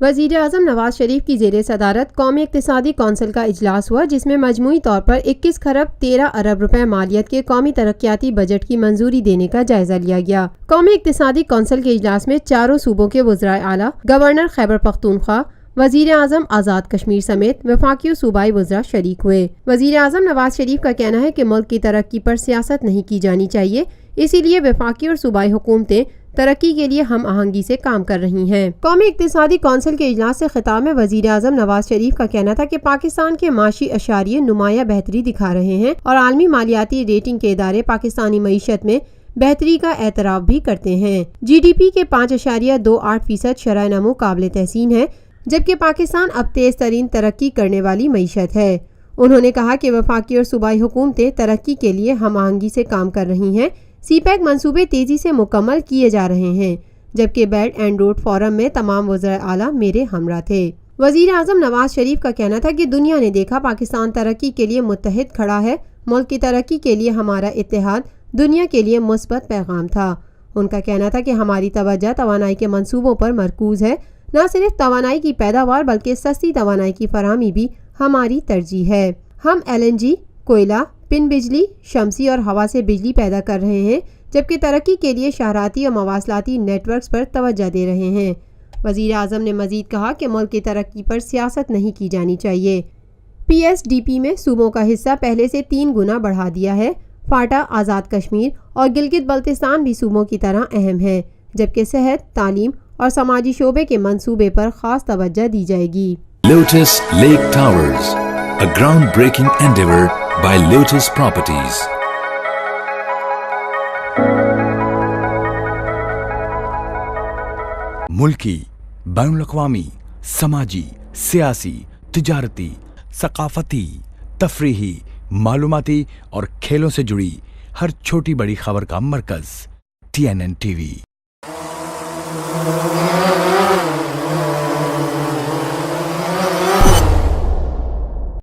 वज़ीर आज़म नवाज शरीफ की ज़ेरे सदारत कौमी इक़्तिसादी कौंसिल का इजलास हुआ, जिसमें मजमूई तौर पर 21 खरब 13 अरब रुपए मालियत के कौमी तरक्याती बजट की मंजूरी देने का जायजा लिया गया। कौमी इक़्तिसादी कौंसिल के इजलास में चारों सूबों के वज़राए आला, गवर्नर खैबर पख्तूनख्वा, वज़ीर आज़म आज़ाद कश्मीर समेत वफाकी सूबाई वज़रा शरीक हुए। वज़ीर आज़म नवाज शरीफ का कहना है कि मुल्क की तरक्की पर सियासत नहीं की जानी चाहिए, इसीलिए वफाकी और सूबाई हुकूमतें तरक्की के लिए हम आहंगी से काम कर रही हैं। कौमी इक़्तिसादी कौंसिल के इजलास से खिताब में वज़ीर आज़म नवाज शरीफ का कहना था कि पाकिस्तान के माशी अशारिये नुमाया बेहतरी दिखा रहे हैं और आलमी मालियाती रेटिंग के इदारे पाकिस्तानी मईशत में बेहतरी का एतराफ़ भी करते हैं। GDP के 5.28% शरह नमो काबिल तहसीन है, जबकि पाकिस्तान अब तेज़ तरीन तरक्की करने वाली मईशत है। उन्होंने कहा कि वफाकी और सूबाई हुकूमतें तरक्की के लिए हम आहंगी से काम कर रही हैं। CPEC मंसूबे तेज़ी से मुकम्मल किए जा रहे हैं, जबकि बेल्ट एंड रोड फोरम में तमाम वज़राए आला मेरे हमरा थे। वज़ीर आज़म नवाज शरीफ का कहना था कि दुनिया ने देखा पाकिस्तान तरक्की के लिए मुत्तहिद खड़ा है। मुल्क की तरक्की के लिए हमारा इत्तेहाद दुनिया के लिए मुस्बत पैगाम था। उनका कहना था कि हमारी तवज्जो तवानाई के मंसूबों पर मरकूज़ है। न सिर्फ तवानाई की पैदावार बल्कि सस्ती तवानाई की फराहमी भी हमारी तरजीह है। हम LNG, कोयला, पिन बिजली, शमसी और हवा से बिजली पैदा कर रहे हैं, जबकि तरक्की के लिए शहराती और मवासलाती नेटवर्क्स पर तवज्जो दे रहे हैं। वज़ीर आज़म ने मज़ीद कहा कि मुल्क की तरक्की पर सियासत नहीं की जानी चाहिए। PSDP में सूबों का हिस्सा पहले से 3 गुना बढ़ा दिया है। फाटा, आज़ाद कश्मीर और गिलगित बल्तिस्तान भी सूबों की तरह अहम है, जबकि सेहत, तालीम और समाजी शोबे के मंसूबे पर खास तवज्जो दी जाएगी। Lotus Lake Towers, a groundbreaking endeavor by Lotus Properties. मुल्की, बैनुल-अक़वामी, समाजी, सियासी, तिजारती, सकाफती, तफरीही, मालूमाती और खेलों से जुड़ी हर छोटी बड़ी खबर का मरकज़ TNN TV।